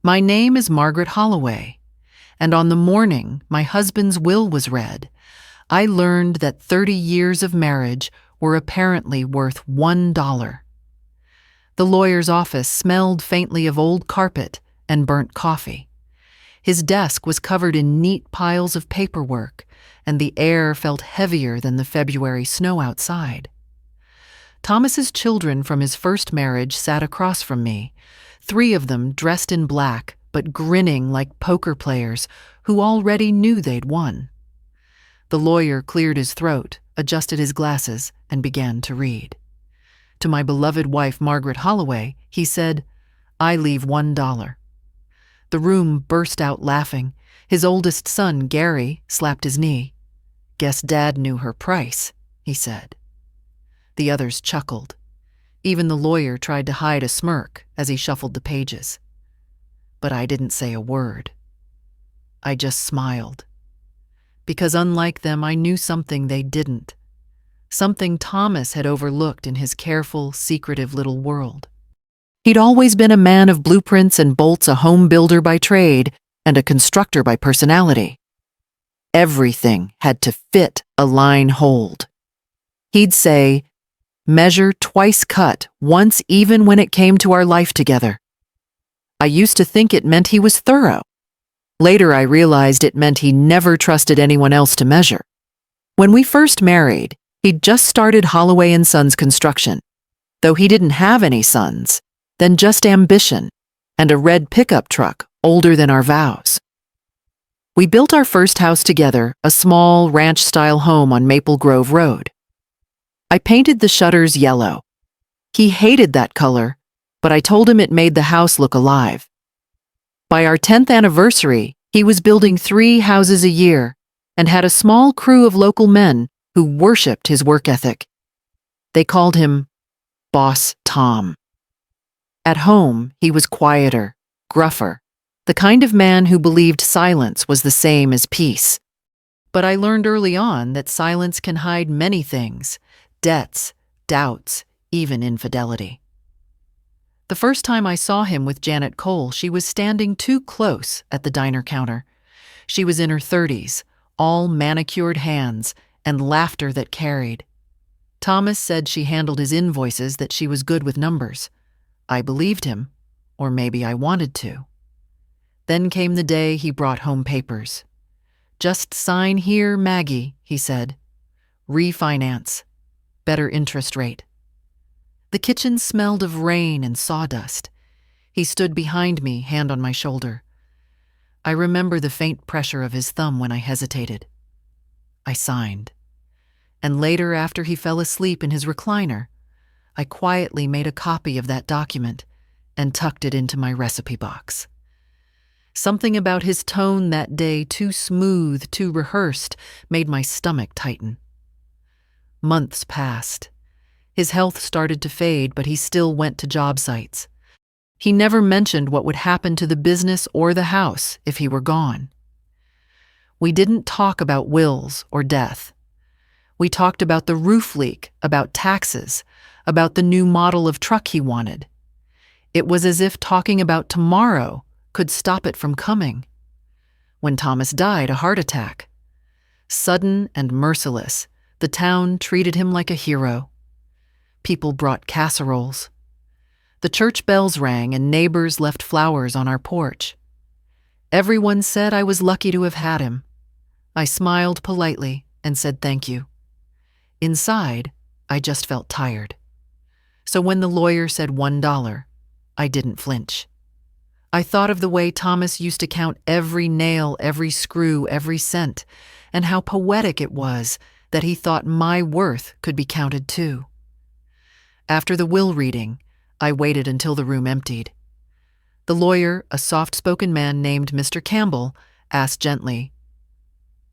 My name is Margaret Holloway, and on the morning my husband's will was read, I learned that 30 years of marriage were apparently worth $1. The lawyer's office smelled faintly of old carpet and burnt coffee. His desk was covered in neat piles of paperwork, and the air felt heavier than the February snow outside. Thomas's children from his first marriage sat across from me, 3 of them dressed in black but grinning like poker players who already knew they'd won. The lawyer cleared his throat, adjusted his glasses, and began to read. To my beloved wife, Margaret Holloway, he said, "I leave $1. The room burst out laughing. His oldest son, Gary, slapped his knee. "Guess Dad knew her price," he said. The others chuckled. Even the lawyer tried to hide a smirk as he shuffled the pages. But I didn't say a word. I just smiled. Because unlike them, I knew something they didn't. Something Thomas had overlooked in his careful, secretive little world. He'd always been a man of blueprints and bolts, a home builder by trade and a constructor by personality. Everything had to fit a line hold. He'd say, "Measure twice cut, once even when it came to our life together." I used to think it meant he was thorough. Later I realized it meant he never trusted anyone else to measure. When we first married, he'd just started Holloway & Sons construction, though he didn't have any sons, then just ambition and a red pickup truck older than our vows. We built our first house together, a small ranch-style home on Maple Grove Road. I painted the shutters yellow. He hated that color, but I told him it made the house look alive. By our 10th anniversary, he was building 3 houses a year and had a small crew of local men who worshipped his work ethic. They called him Boss Tom. At home, he was quieter, gruffer, the kind of man who believed silence was the same as peace. But I learned early on that silence can hide many things: debts, doubts, even infidelity. The first time I saw him with Janet Cole, she was standing too close at the diner counter. She was in her 30s, all manicured hands and laughter that carried. Thomas said she handled his invoices, that she was good with numbers. I believed him, or maybe I wanted to. Then came the day he brought home papers. "Just sign here, Maggie," he said. "Refinance. Better interest rate." The kitchen smelled of rain and sawdust. He stood behind me, hand on my shoulder. I remember the faint pressure of his thumb when I hesitated. I signed. And later, after he fell asleep in his recliner, I quietly made a copy of that document and tucked it into my recipe box. Something about his tone that day, too smooth, too rehearsed, made my stomach tighten. Months passed. His health started to fade, but he still went to job sites. He never mentioned what would happen to the business or the house if he were gone. We didn't talk about wills or death. We talked about the roof leak, about taxes, about the new model of truck he wanted. It was as if talking about tomorrow could stop it from coming. When Thomas died, a heart attack. Sudden and merciless, the town treated him like a hero. People brought casseroles. The church bells rang and neighbors left flowers on our porch. Everyone said I was lucky to have had him. I smiled politely and said thank you. Inside, I just felt tired. So when the lawyer said $1, I didn't flinch. I thought of the way Thomas used to count every nail, every screw, every cent, and how poetic it was that he thought my worth could be counted too. After the will reading, I waited until the room emptied. The lawyer, a soft-spoken man named Mr. Campbell, asked gently,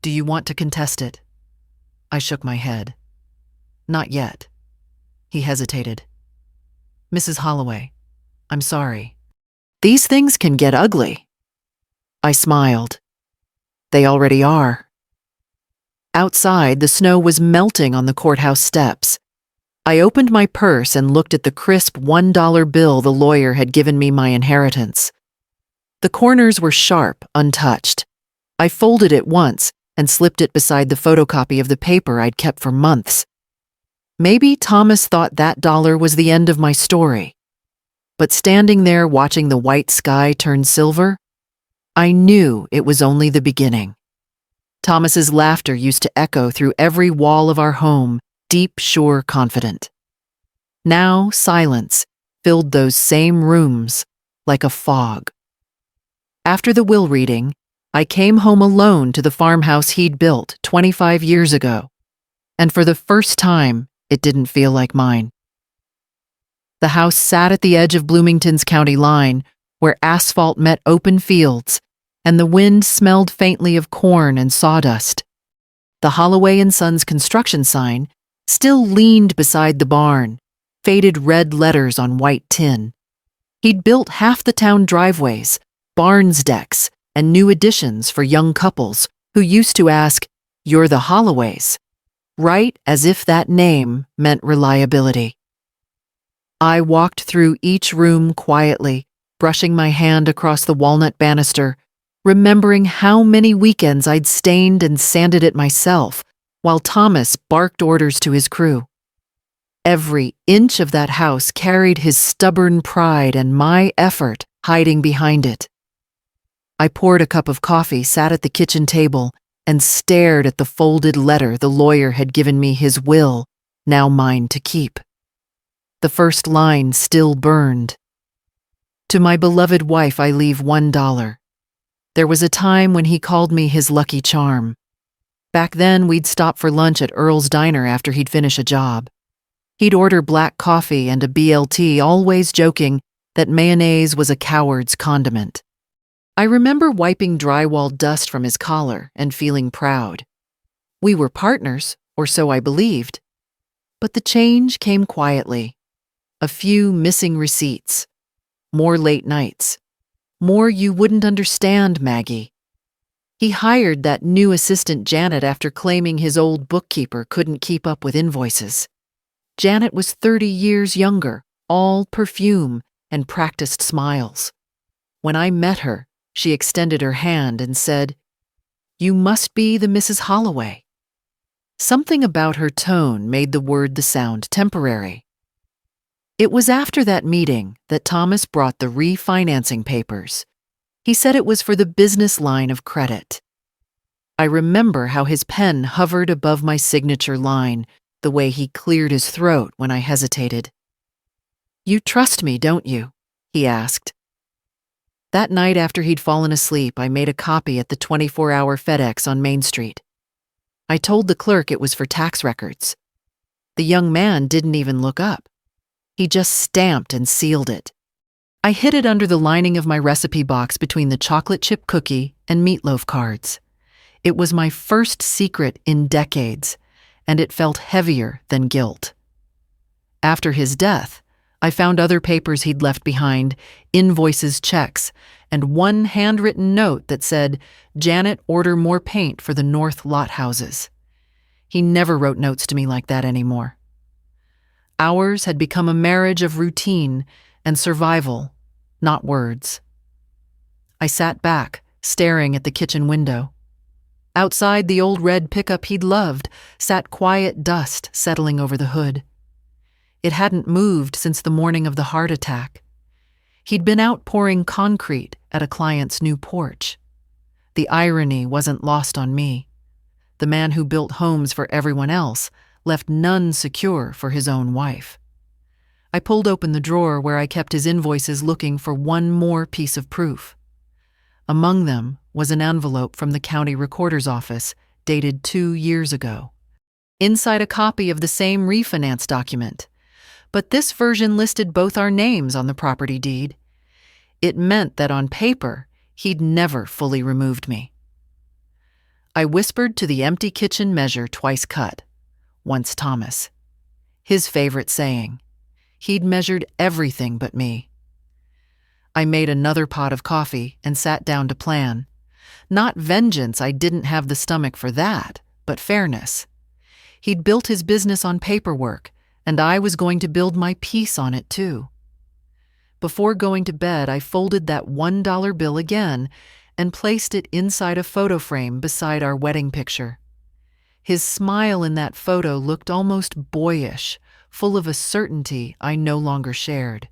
"Do you want to contest it?" I shook my head. "Not yet." He hesitated. "Mrs. Holloway, I'm sorry. These things can get ugly." I smiled. They already are. Outside, the snow was melting on the courthouse steps. I opened my purse and looked at the crisp $1 bill the lawyer had given me my inheritance. The corners were sharp, untouched. I folded it once and slipped it beside the photocopy of the paper I'd kept for months. Maybe Thomas thought that dollar was the end of my story. But standing there watching the white sky turn silver, I knew it was only the beginning. Thomas's laughter used to echo through every wall of our home, deep, sure, confident. Now silence filled those same rooms like a fog. After the will reading, I came home alone to the farmhouse he'd built 25 years ago, and for the first time, it didn't feel like mine. The house sat at the edge of Bloomington's county line, where asphalt met open fields, and the wind smelled faintly of corn and sawdust. The Holloway & Sons construction sign still leaned beside the barn, faded red letters on white tin. He'd built half the town driveways, barns decks, and new additions for young couples who used to ask, "You're the Holloways," right as if that name meant reliability. I walked through each room quietly, brushing my hand across the walnut banister, remembering how many weekends I'd stained and sanded it myself, while Thomas barked orders to his crew. Every inch of that house carried his stubborn pride and my effort hiding behind it. I poured a cup of coffee, sat at the kitchen table, and stared at the folded letter the lawyer had given me his will, now mine to keep. The first line still burned. "To my beloved wife I leave $1. There was a time when he called me his lucky charm. Back then we'd stop for lunch at Earl's Diner after he'd finish a job. He'd order black coffee and a BLT, always joking that mayonnaise was a coward's condiment. I remember wiping drywall dust from his collar and feeling proud. We were partners, or so I believed. But the change came quietly. A few missing receipts. More late nights. More "you wouldn't understand, Maggie." He hired that new assistant Janet after claiming his old bookkeeper couldn't keep up with invoices. Janet was 30 years younger, all perfume, and practiced smiles. When I met her, she extended her hand and said, "You must be the Mrs. Holloway." Something about her tone made the word the sound temporary. It was after that meeting that Thomas brought the refinancing papers. He said it was for the business line of credit. I remember how his pen hovered above my signature line, the way he cleared his throat when I hesitated. "You trust me, don't you?" he asked. That night after he'd fallen asleep, I made a copy at the 24-hour FedEx on Main Street. I told the clerk it was for tax records. The young man didn't even look up. He just stamped and sealed it. I hid it under the lining of my recipe box between the chocolate chip cookie and meatloaf cards. It was my first secret in decades, and it felt heavier than guilt. After his death, I found other papers he'd left behind, invoices, checks, and one handwritten note that said, "Janet, order more paint for the north lot houses." He never wrote notes to me like that anymore. Ours had become a marriage of routine and survival, not words. I sat back, staring at the kitchen window. Outside, the old red pickup he'd loved sat quiet dust settling over the hood. It hadn't moved since the morning of the heart attack. He'd been out pouring concrete at a client's new porch. The irony wasn't lost on me. The man who built homes for everyone else left none secure for his own wife. I pulled open the drawer where I kept his invoices, looking for one more piece of proof. Among them was an envelope from the county recorder's office, dated 2 years ago. Inside, a copy of the same refinance document, but this version listed both our names on the property deed. It meant that on paper, he'd never fully removed me. I whispered to the empty kitchen measure twice cut, once Thomas. His favorite saying. He'd measured everything but me. I made another pot of coffee and sat down to plan. Not vengeance, I didn't have the stomach for that, but fairness. He'd built his business on paperwork, and I was going to build my peace on it too. Before going to bed, I folded that $1 bill again and placed it inside a photo frame beside our wedding picture. His smile in that photo looked almost boyish, full of a certainty I no longer shared.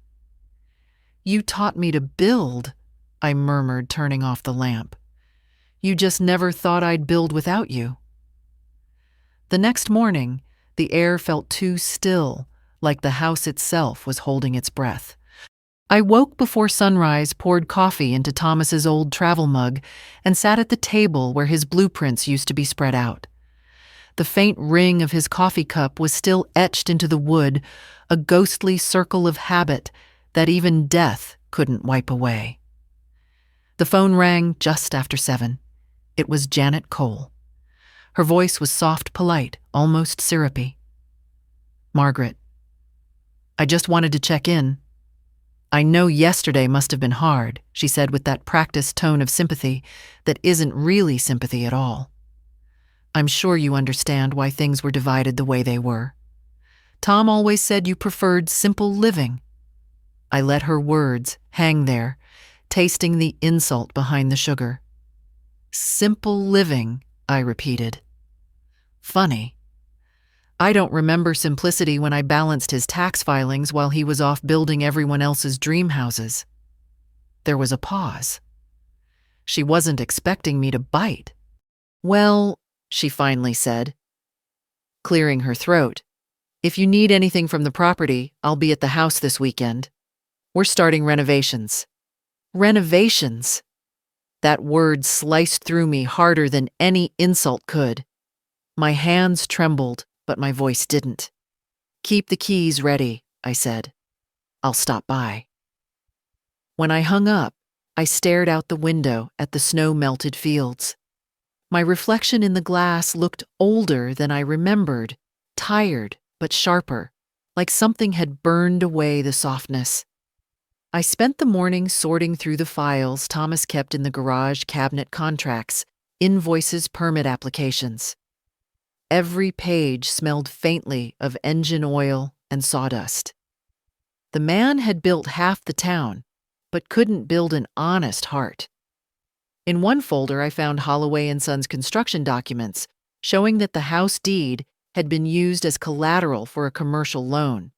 "You taught me to build," I murmured, turning off the lamp. "You just never thought I'd build without you." The next morning, the air felt too still, like the house itself was holding its breath. I woke before sunrise, poured coffee into Thomas's old travel mug, and sat at the table where his blueprints used to be spread out. The faint ring of his coffee cup was still etched into the wood, a ghostly circle of habit that even death couldn't wipe away. The phone rang just after 7. It was Janet Cole. Her voice was soft, polite, almost syrupy. "Margaret, I just wanted to check in. I know yesterday must have been hard," she said with that practiced tone of sympathy that isn't really sympathy at all. "I'm sure you understand why things were divided the way they were. Tom always said you preferred simple living." I let her words hang there, tasting the insult behind the sugar. "Simple living," I repeated. Funny. I don't remember simplicity when I balanced his tax filings while he was off building everyone else's dream houses. There was a pause. She wasn't expecting me to bite. "Well," she finally said, clearing her throat, "if you need anything from the property, I'll be at the house this weekend. We're starting renovations." Renovations! That word sliced through me harder than any insult could. My hands trembled, but my voice didn't. "Keep the keys ready," I said. "I'll stop by." When I hung up, I stared out the window at the snow-melted fields. My reflection in the glass looked older than I remembered, tired but sharper, like something had burned away the softness. I spent the morning sorting through the files Thomas kept in the garage cabinet: contracts, invoices, permit applications. Every page smelled faintly of engine oil and sawdust. The man had built half the town, but couldn't build an honest heart. In one folder, I found Holloway & Sons construction documents showing that the house deed had been used as collateral for a commercial loan.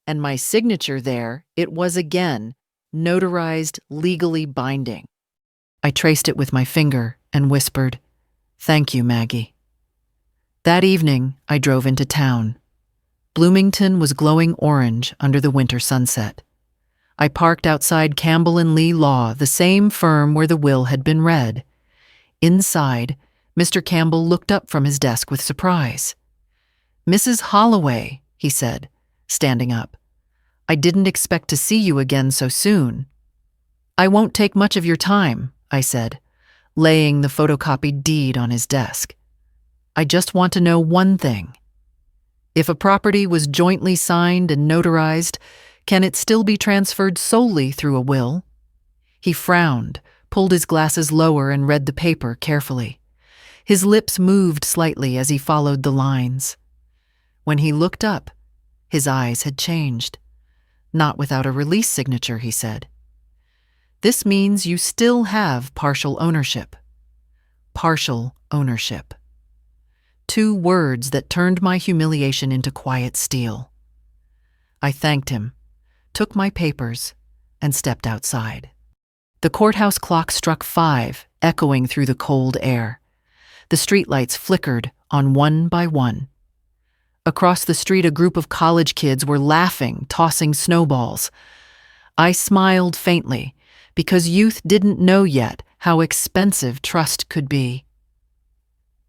And my signature there, it was again, notarized, legally binding. I traced it with my finger and whispered, "Thank you, Maggie." That evening, I drove into town. Bloomington was glowing orange under the winter sunset. I parked outside Campbell & Lee Law, the same firm where the will had been read. Inside, Mr. Campbell looked up from his desk with surprise. "Mrs. Holloway," he said, standing up. "I didn't expect to see you again so soon." "I won't take much of your time," I said, laying the photocopied deed on his desk. "I just want to know one thing. If a property was jointly signed and notarized, can it still be transferred solely through a will?" He frowned, pulled his glasses lower, and read the paper carefully. His lips moved slightly as he followed the lines. When he looked up, his eyes had changed. "Not without a release signature," he said. "This means you still have partial ownership." Partial ownership. 2 words that turned my humiliation into quiet steel. I thanked him, took my papers, and stepped outside. The courthouse clock struck 5, echoing through the cold air. The streetlights flickered on one by one. Across the street, a group of college kids were laughing, tossing snowballs. I smiled faintly, because youth didn't know yet how expensive trust could be.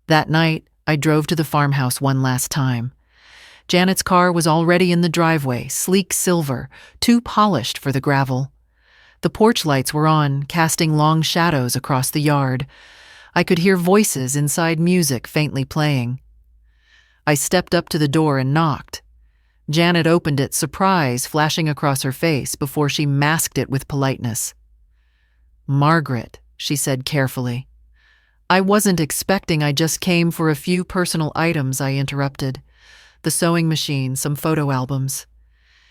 That night, I drove to the farmhouse one last time. Janet's car was already in the driveway, sleek silver, too polished for the gravel. The porch lights were on, casting long shadows across the yard. I could hear voices inside, music faintly playing. I stepped up to the door and knocked. Janet opened it, surprise flashing across her face before she masked it with politeness. "Margaret," she said carefully. "I wasn't expecting. I just came for a few personal items," I interrupted. "The sewing machine, some photo albums."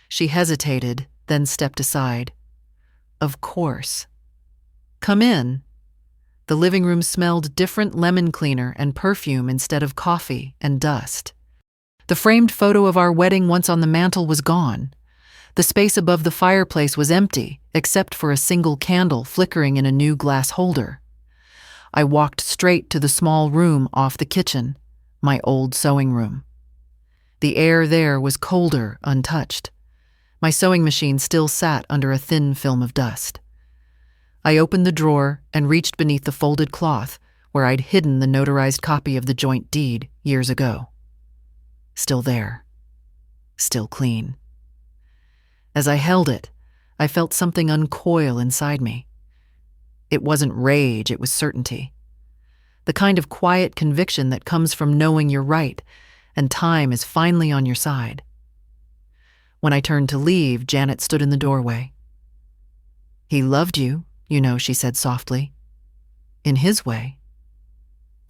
She hesitated, then stepped aside. Of course. Come in. The living room smelled different lemon cleaner and perfume instead of coffee and dust. The framed photo of our wedding once on the mantel was gone. The space above the fireplace was empty, except for a single candle flickering in a new glass holder. I walked straight to the small room off the kitchen, my old sewing room. The air there was colder, untouched. My sewing machine still sat under a thin film of dust. I opened the drawer and reached beneath the folded cloth where I'd hidden the notarized copy of the joint deed years ago. Still there. Still clean. As I held it, I felt something uncoil inside me. It wasn't rage, it was certainty. The kind of quiet conviction that comes from knowing you're right and time is finally on your side. When I turned to leave, Janet stood in the doorway. "He loved you, you know," she said softly. "In his way."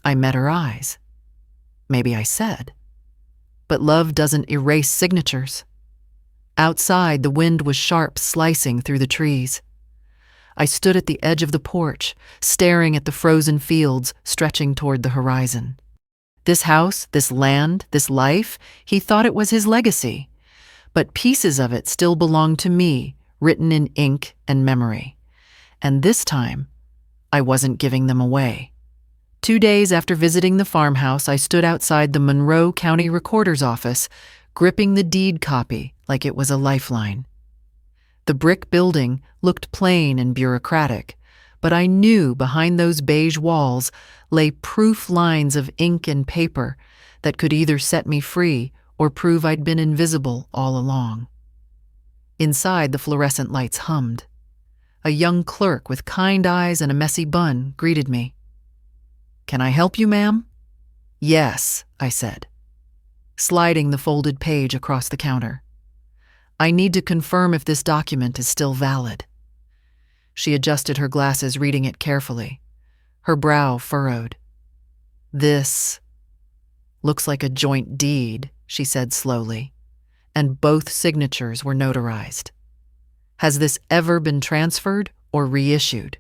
I met her eyes. Maybe I said. But love doesn't erase signatures. Outside, the wind was sharp, slicing through the trees. I stood at the edge of the porch, staring at the frozen fields stretching toward the horizon. This house, this land, this life, he thought it was his legacy. But pieces of it still belonged to me, written in ink and memory. And this time, I wasn't giving them away. 2 days after visiting the farmhouse, I stood outside the Monroe County Recorder's office, gripping the deed copy like it was a lifeline. The brick building looked plain and bureaucratic, but I knew behind those beige walls lay proof lines of ink and paper that could either set me free or prove I'd been invisible all along. Inside, the fluorescent lights hummed. A young clerk with kind eyes and a messy bun greeted me. "Can I help you, ma'am?" "Yes," I said, sliding the folded page across the counter. "I need to confirm if this document is still valid." She adjusted her glasses, reading it carefully. Her brow furrowed. "This looks like a joint deed," she said slowly, "and both signatures were notarized. Has this ever been transferred or reissued?"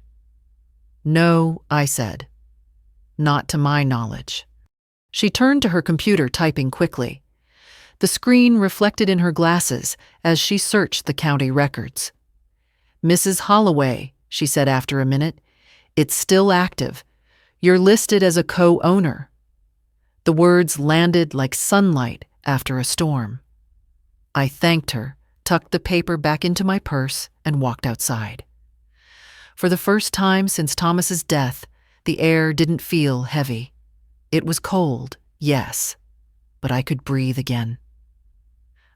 "No," I said. "Not to my knowledge." She turned to her computer, typing quickly. The screen reflected in her glasses as she searched the county records. "Mrs. Holloway," she said after a minute, "it's still active. You're listed as a co-owner." The words landed like sunlight after a storm. I thanked her, tucked the paper back into my purse, and walked outside. For the first time since Thomas's death, the air didn't feel heavy. It was cold, yes, but I could breathe again.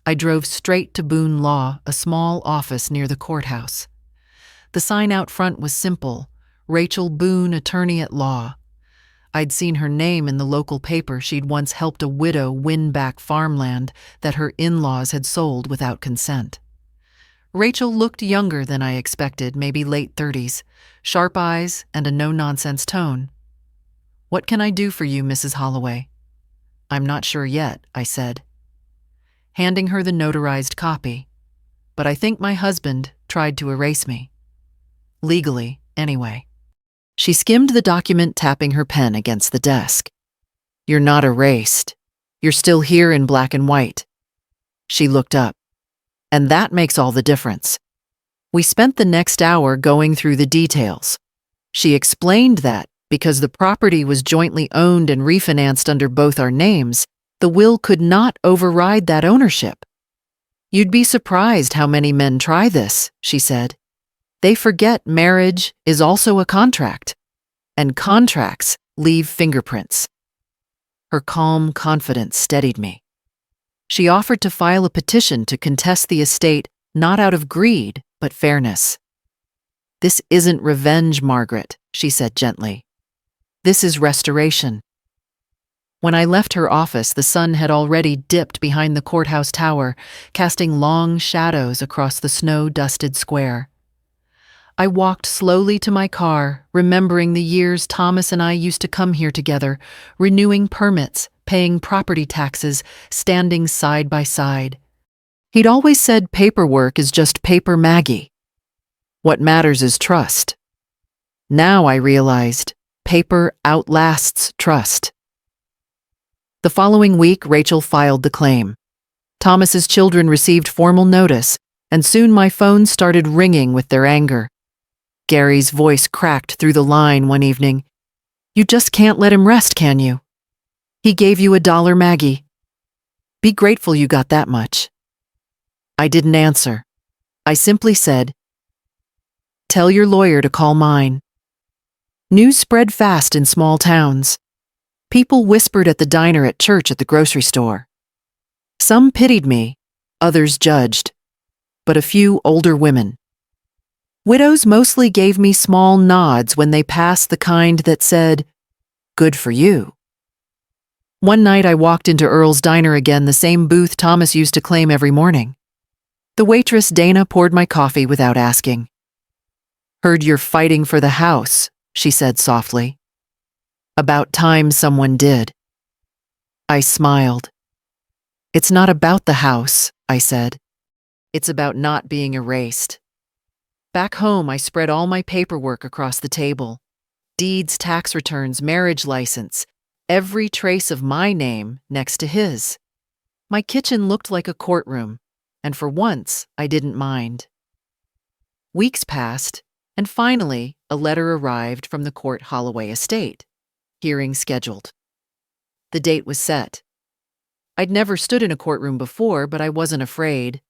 I drove straight to Boone Law, a small office near the courthouse. The sign out front was simple: Rachel Boone, attorney at law. I'd seen her name in the local paper. She'd once helped a widow win back farmland that her in-laws had sold without consent. Rachel looked younger than I expected, maybe late 30s, sharp eyes and a no-nonsense tone. "What can I do for you, Mrs. Holloway?" "I'm not sure yet," I said, handing her the notarized copy. "But I think my husband tried to erase me. Legally, anyway." She skimmed the document, tapping her pen against the desk. "You're not erased. You're still here in black and white." She looked up. "And that makes all the difference." We spent the next hour going through the details. She explained that, because the property was jointly owned and refinanced under both our names, the will could not override that ownership. "You'd be surprised how many men try this," she said. "They forget marriage is also a contract, and contracts leave fingerprints." Her calm confidence steadied me. She offered to file a petition to contest the estate, not out of greed, but fairness. "This isn't revenge, Margaret," she said gently. "This is restoration." When I left her office, the sun had already dipped behind the courthouse tower, casting long shadows across the snow-dusted square. I walked slowly to my car, remembering the years Thomas and I used to come here together, renewing permits, paying property taxes, standing side by side. He'd always said paperwork is just paper, Maggie. What matters is trust. Now I realized paper outlasts trust. The following week, Rachel filed the claim. Thomas's children received formal notice, and soon my phone started ringing with their anger. Gary's voice cracked through the line one evening. "You just can't let him rest, can you? He gave you $1, Maggie. Be grateful you got that much." I didn't answer. I simply said, "Tell your lawyer to call mine." News spread fast in small towns. People whispered at the diner, at church, at the grocery store. Some pitied me, others judged, but a few older women. Widows mostly gave me small nods when they passed, the kind that said, "Good for you." One night I walked into Earl's Diner again, the same booth Thomas used to claim every morning. The waitress, Dana, poured my coffee without asking. "Heard you're fighting for the house," she said softly. "About time someone did." I smiled. "It's not about the house," I said. "It's about not being erased." Back home, I spread all my paperwork across the table. Deeds, tax returns, marriage license, every trace of my name next to his. My kitchen looked like a courtroom, and for once, I didn't mind. Weeks passed, and finally, a letter arrived from the Court Holloway estate. Hearing scheduled. The date was set. I'd never stood in a courtroom before, but I wasn't afraid.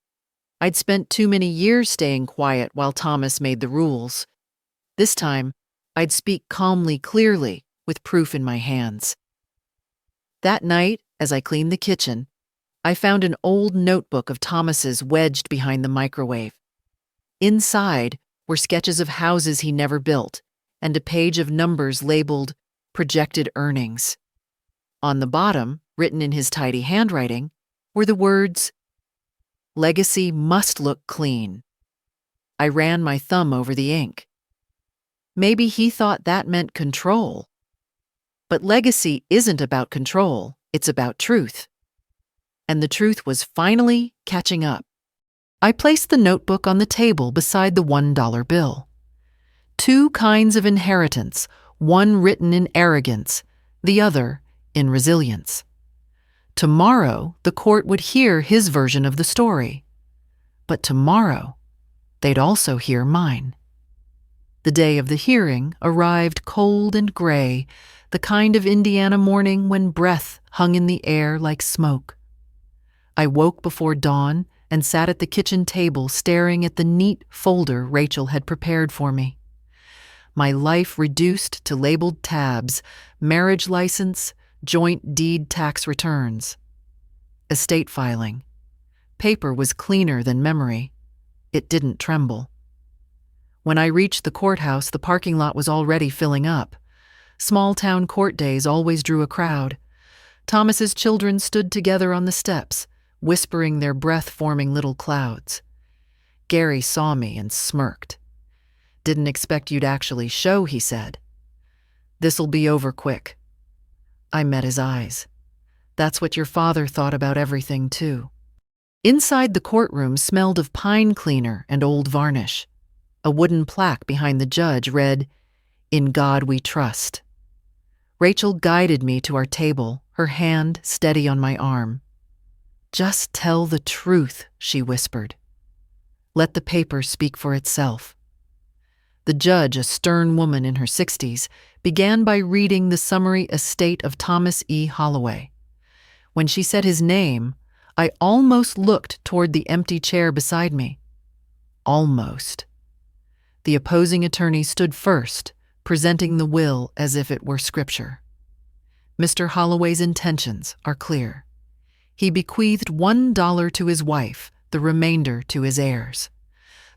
I'd spent too many years staying quiet while Thomas made the rules. This time, I'd speak calmly, clearly, with proof in my hands. That night, as I cleaned the kitchen, I found an old notebook of Thomas's wedged behind the microwave. Inside were sketches of houses he never built and a page of numbers labeled projected earnings. On the bottom, written in his tidy handwriting, were the words, "Legacy must look clean." I ran my thumb over the ink. Maybe he thought that meant control. But legacy isn't about control, it's about truth. And the truth was finally catching up. I placed the notebook on the table beside the $1 bill. Two kinds of inheritance, one written in arrogance, the other in resilience. Tomorrow, the court would hear his version of the story. But tomorrow, they'd also hear mine. The day of the hearing arrived cold and gray, the kind of Indiana morning when breath hung in the air like smoke. I woke before dawn and sat at the kitchen table staring at the neat folder Rachel had prepared for me. My life reduced to labeled tabs, marriage license, joint deed tax returns. Estate filing. Paper was cleaner than memory. It didn't tremble. When I reached the courthouse, the parking lot was already filling up. Small-town court days always drew a crowd. Thomas's children stood together on the steps, whispering, their breath forming little clouds. Gary saw me and smirked. "Didn't expect you'd actually show," he said. "This'll be over quick." I met his eyes. "That's what your father thought about everything, too." Inside the courtroom smelled of pine cleaner and old varnish. A wooden plaque behind the judge read, "In God We Trust." Rachel guided me to our table, her hand steady on my arm. "Just tell the truth," she whispered. "Let the paper speak for itself." The judge, a stern woman in her 60s, began by reading the summary estate of Thomas E. Holloway. When she said his name, I almost looked toward the empty chair beside me. Almost. The opposing attorney stood first, presenting the will as if it were scripture. Mr. Holloway's intentions are clear. He bequeathed $1 to his wife, the remainder to his heirs.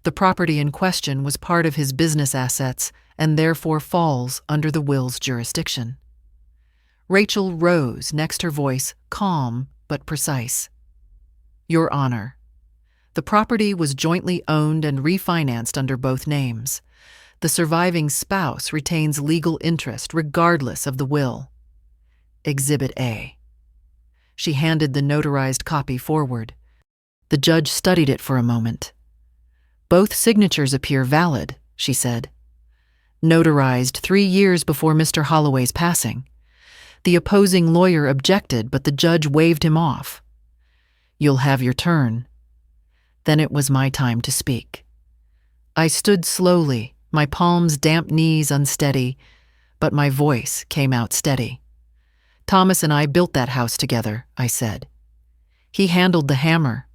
The property in question was part of his business assets and therefore falls under the will's jurisdiction. Rachel rose, next her voice calm but precise. "Your Honor, the property was jointly owned and refinanced under both names. The surviving spouse retains legal interest regardless of the will. Exhibit A." She handed the notarized copy forward. The judge studied it for a moment. Both signatures appear valid, she said. Notarized 3 years before Mr. Holloway's passing. The opposing lawyer objected, but the judge waved him off. You'll have your turn. Then it was my time to speak. I stood slowly, my palms damp, knees unsteady, but my voice came out steady. Thomas and I built that house together, I said. He handled the hammer.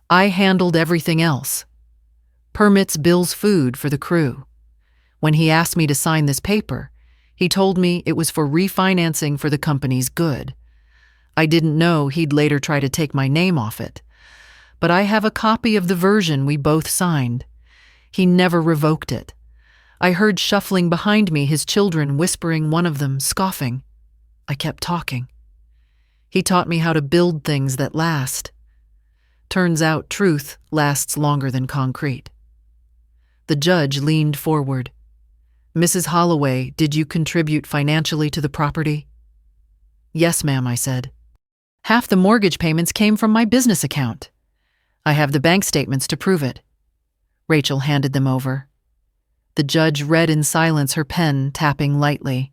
I handled everything else. Permits, bills, food for the crew. When he asked me to sign this paper, he told me it was for refinancing for the company's good. I didn't know he'd later try to take my name off it. But I have a copy of the version we both signed. He never revoked it. I heard shuffling behind me, his children whispering, one of them scoffing. I kept talking. He taught me how to build things that last. Turns out truth lasts longer than concrete. The judge leaned forward. Mrs. Holloway, did you contribute financially to the property? Yes, ma'am, I said. Half the mortgage payments came from my business account. I have the bank statements to prove it. Rachel handed them over. The judge read in silence, her pen tapping lightly.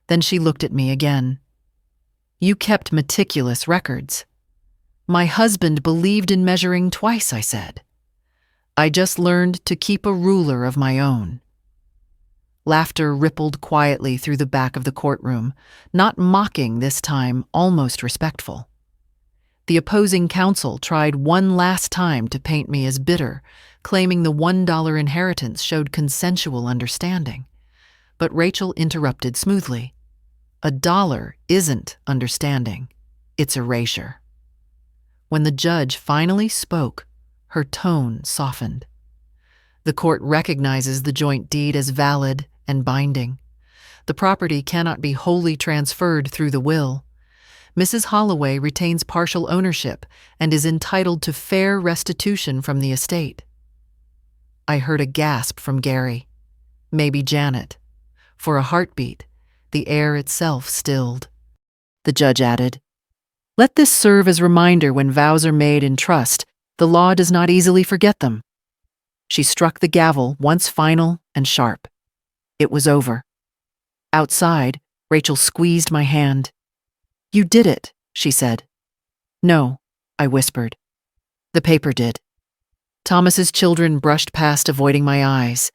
Then she looked at me again. You kept meticulous records. My husband believed in measuring twice, I said. I just learned to keep a ruler of my own. Laughter rippled quietly through the back of the courtroom, not mocking this time, almost respectful. The opposing counsel tried one last time to paint me as bitter, claiming the $1 inheritance showed consensual understanding. But Rachel interrupted smoothly. $1 isn't understanding, it's erasure. When the judge finally spoke, her tone softened. The court recognizes the joint deed as valid and binding. The property cannot be wholly transferred through the will. Mrs. Holloway retains partial ownership and is entitled to fair restitution from the estate. I heard a gasp from Gary, maybe Janet. For a heartbeat, the air itself stilled. The judge added, "Let this serve as reminder when vows are made in trust, the law does not easily forget them." She struck the gavel once final and sharp. It was over. Outside, Rachel squeezed my hand. "You did it," she said. "No," I whispered. "The paper did." Thomas's children brushed past, avoiding my eyes.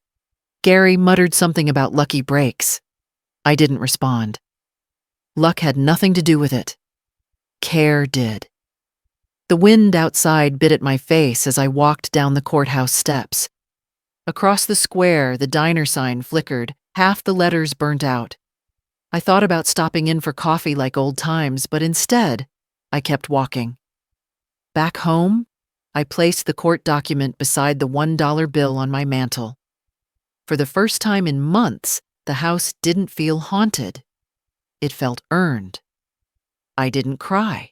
Gary muttered something about lucky breaks. I didn't respond. Luck had nothing to do with it. Care did. The wind outside bit at my face as I walked down the courthouse steps. Across the square, the diner sign flickered, half the letters burnt out. I thought about stopping in for coffee like old times, but instead, I kept walking. Back home, I placed the court document beside the $1 bill on my mantel. For the first time in months, the house didn't feel haunted. It felt earned. I didn't cry.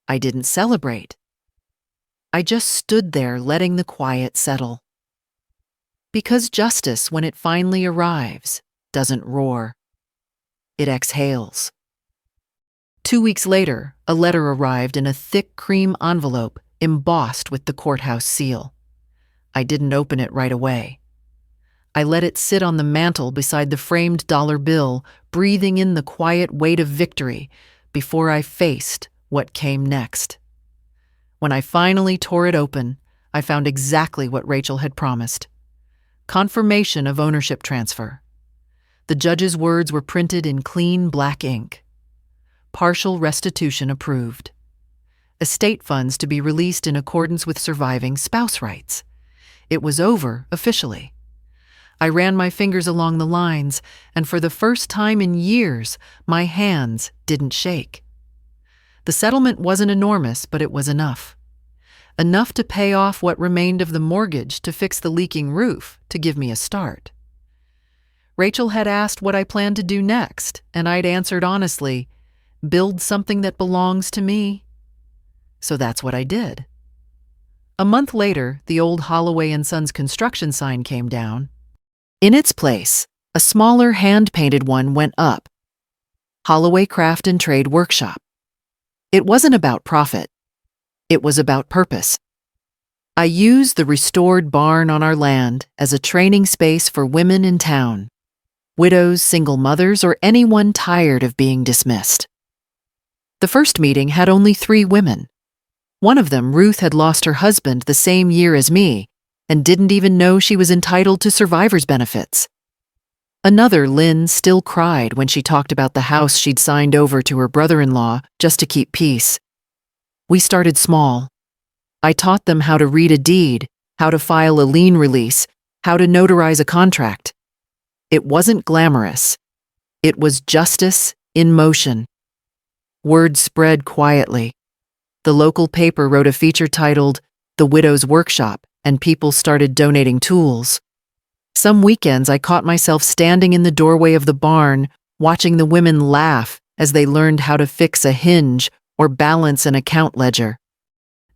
I didn't celebrate. I just stood there letting the quiet settle. Because justice, when it finally arrives, doesn't roar. It exhales. 2 weeks later, a letter arrived in a thick cream envelope embossed with the courthouse seal. I didn't open it right away. I let it sit on the mantel beside the framed dollar bill, breathing in the quiet weight of victory before I faced what came next. When I finally tore it open, I found exactly what Rachel had promised. Confirmation of ownership transfer. The judge's words were printed in clean black ink. Partial restitution approved. Estate funds to be released in accordance with surviving spouse rights. It was over officially. I ran my fingers along the lines, and for the first time in years, my hands didn't shake. The settlement wasn't enormous, but it was enough. Enough to pay off what remained of the mortgage, to fix the leaking roof, to give me a start. Rachel had asked what I planned to do next, and I'd answered honestly, build something that belongs to me. So that's what I did. A month later, the old Holloway and Sons construction sign came down. In its place, a smaller hand-painted one went up. Holloway Craft and Trade Workshop. It wasn't about profit. It was about purpose. I used the restored barn on our land as a training space for women in town, widows, single mothers, or anyone tired of being dismissed. The first meeting had only 3 women. One of them, Ruth, had lost her husband the same year as me and didn't even know she was entitled to survivor's benefits. Another, Lynn, still cried when she talked about the house she'd signed over to her brother-in-law just to keep peace. We started small. I taught them how to read a deed, how to file a lien release, how to notarize a contract. It wasn't glamorous. It was justice in motion. Word spread quietly. The local paper wrote a feature titled "The Widow's Workshop," and people started donating tools. Some weekends I caught myself standing in the doorway of the barn, watching the women laugh as they learned how to fix a hinge or balance an account ledger.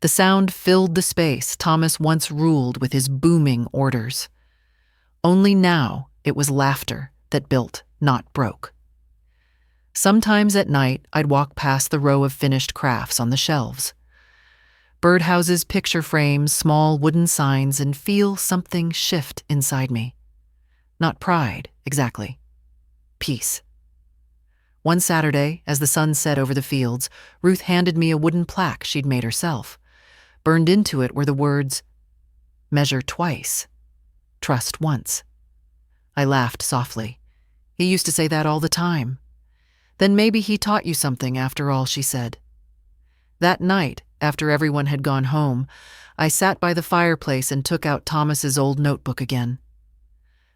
The sound filled the space Thomas once ruled with his booming orders. Only now it was laughter that built, not broke. Sometimes at night I'd walk past the row of finished crafts on the shelves. Birdhouses, picture frames, small wooden signs, and feel something shift inside me. Not pride, exactly. Peace. One Saturday, as the sun set over the fields, Ruth handed me a wooden plaque she'd made herself. Burned into it were the words, "Measure twice, trust once." I laughed softly. He used to say that all the time. Then maybe he taught you something after all, she said. That night, after everyone had gone home, I sat by the fireplace and took out Thomas's old notebook again.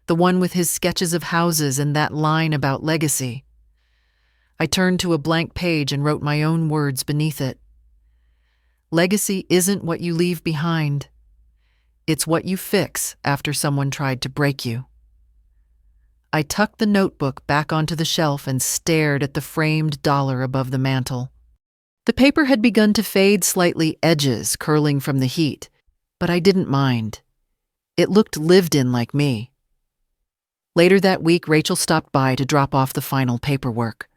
The one with his sketches of houses and that line about legacy. I turned to a blank page and wrote my own words beneath it. Legacy isn't what you leave behind. It's what you fix after someone tried to break you. I tucked the notebook back onto the shelf and stared at the framed dollar above the mantel. The paper had begun to fade slightly, edges curling from the heat, but I didn't mind. It looked lived in like me. Later that week, Rachel stopped by to drop off the final paperwork.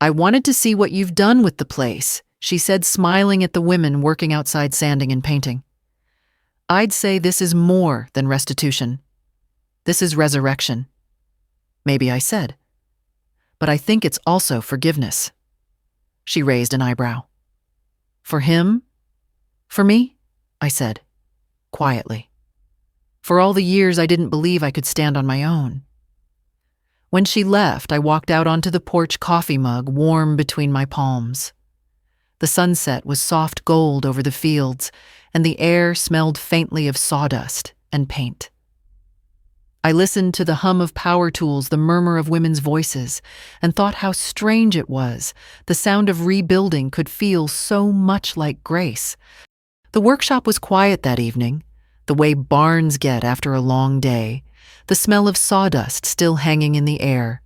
"I wanted to see what you've done with the place," she said, smiling at the women working outside sanding and painting. "I'd say this is more than restitution. This is resurrection." Maybe I said. "But I think it's also forgiveness." She raised an eyebrow. "For him? For me?" I said, quietly. For all the years I didn't believe I could stand on my own. When she left, I walked out onto the porch, coffee mug warm between my palms. The sunset was soft gold over the fields, and the air smelled faintly of sawdust and paint. I listened to the hum of power tools, the murmur of women's voices, and thought how strange it was. The sound of rebuilding could feel so much like grace. The workshop was quiet that evening, the way barns get after a long day, the smell of sawdust still hanging in the air,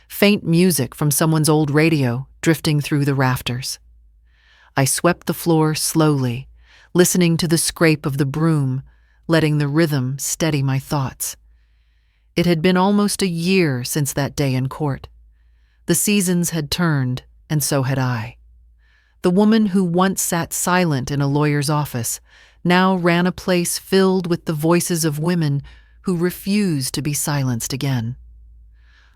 faint music from someone's old radio drifting through the rafters. I swept the floor slowly, listening to the scrape of the broom, letting the rhythm steady my thoughts. It had been almost a year since that day in court. The seasons had turned, and so had I. The woman who once sat silent in a lawyer's office now ran a place filled with the voices of women who refused to be silenced again.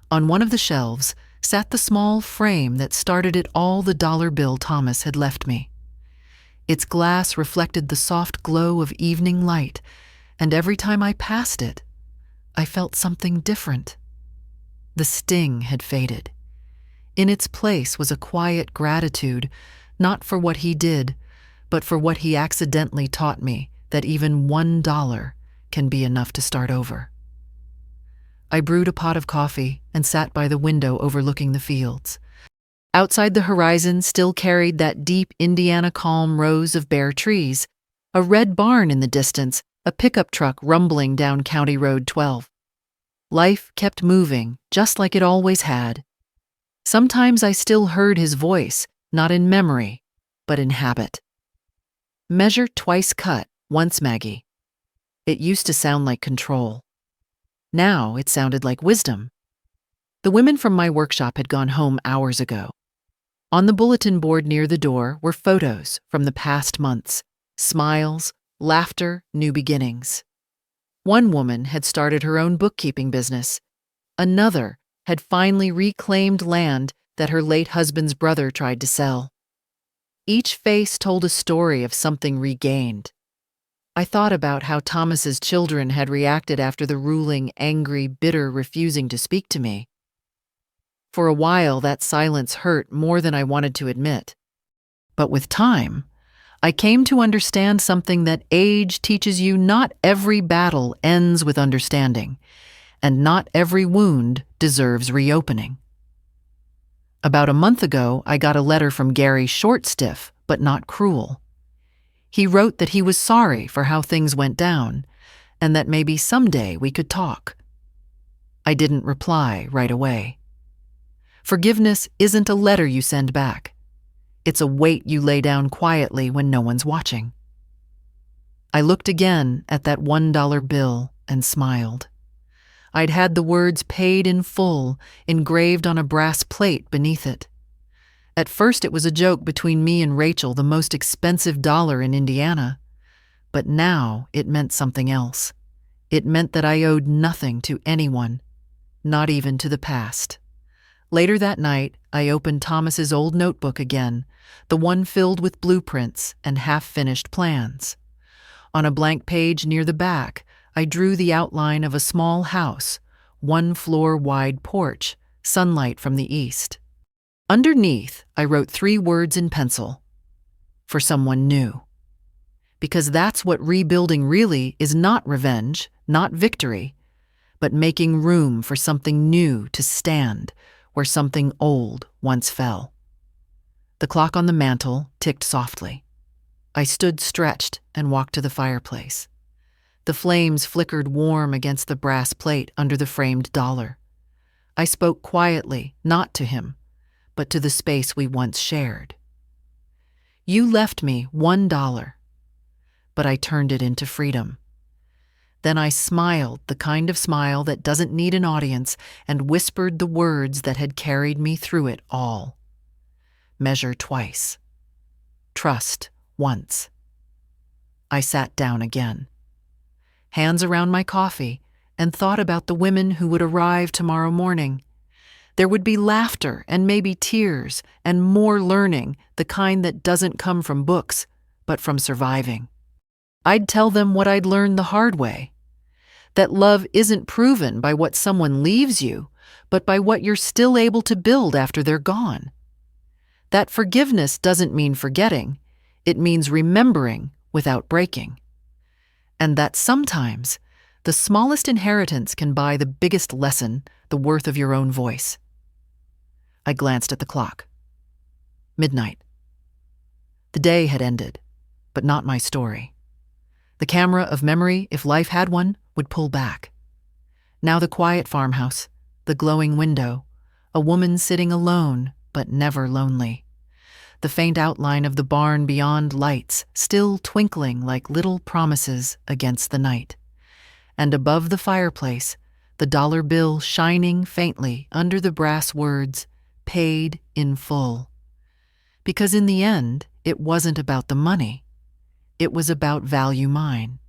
On one of the shelves sat the small frame that started it all, the dollar bill Thomas had left me. Its glass reflected the soft glow of evening light, and every time I passed it, I felt something different. The sting had faded. In its place was a quiet gratitude, not for what he did, but for what he accidentally taught me, that even $1 can be enough to start over. I brewed a pot of coffee and sat by the window overlooking the fields. Outside, the horizon still carried that deep Indiana calm rows of bare trees, a red barn in the distance, a pickup truck rumbling down County Road 12. Life kept moving, just like it always had. Sometimes I still heard his voice, not in memory, but in habit. "Measure twice, cut once, Maggie." It used to sound like control. Now it sounded like wisdom. The women from my workshop had gone home hours ago. On the bulletin board near the door were photos from the past months, smiles, laughter, new beginnings. One woman had started her own bookkeeping business. Another had finally reclaimed land that her late husband's brother tried to sell. Each face told a story of something regained. I thought about how Thomas's children had reacted after the ruling, angry, bitter, refusing to speak to me. For a while, that silence hurt more than I wanted to admit. But with time, I came to understand something that age teaches you: not every battle ends with understanding, and not every wound deserves reopening. About a month ago, I got a letter from Gary, short-stiff, but not cruel. He wrote that he was sorry for how things went down, and that maybe someday we could talk. I didn't reply right away. Forgiveness isn't a letter you send back. It's a weight you lay down quietly when no one's watching. I looked again at that $1 bill and smiled. I'd had the words "paid in full" engraved on a brass plate beneath it. At first it was a joke between me and Rachel, the most expensive dollar in Indiana. But now it meant something else. It meant that I owed nothing to anyone, not even to the past. Later that night, I opened Thomas's old notebook again, the one filled with blueprints and half-finished plans. On a blank page near the back, I drew the outline of a small house, 1-floor-wide porch, sunlight from the east. Underneath, I wrote 3 words in pencil: for someone new. Because that's what rebuilding really is: not revenge, not victory, but making room for something new to stand where something old once fell. The clock on the mantel ticked softly. I stood stretched and walked to the fireplace. The flames flickered warm against the brass plate under the framed dollar. I spoke quietly, not to him, but to the space we once shared. You left me $1, but I turned it into freedom. Then I smiled, the kind of smile that doesn't need an audience, and whispered the words that had carried me through it all. Measure twice. Trust once. I sat down again, hands around my coffee, and thought about the women who would arrive tomorrow morning. There would be laughter and maybe tears and more learning, the kind that doesn't come from books, but from surviving. I'd tell them what I'd learned the hard way: that love isn't proven by what someone leaves you, but by what you're still able to build after they're gone. That forgiveness doesn't mean forgetting, it means remembering without breaking. And that sometimes the smallest inheritance can buy the biggest lesson, the worth of your own voice. I glanced at the clock. Midnight. The day had ended, but not my story. The camera of memory, if life had one, would pull back. Now the quiet farmhouse, the glowing window, a woman sitting alone but never lonely. The faint outline of the barn beyond, lights still twinkling like little promises against the night. And above the fireplace, the dollar bill shining faintly under the brass words, "paid in full." Because in the end, it wasn't about the money. It was about value mine.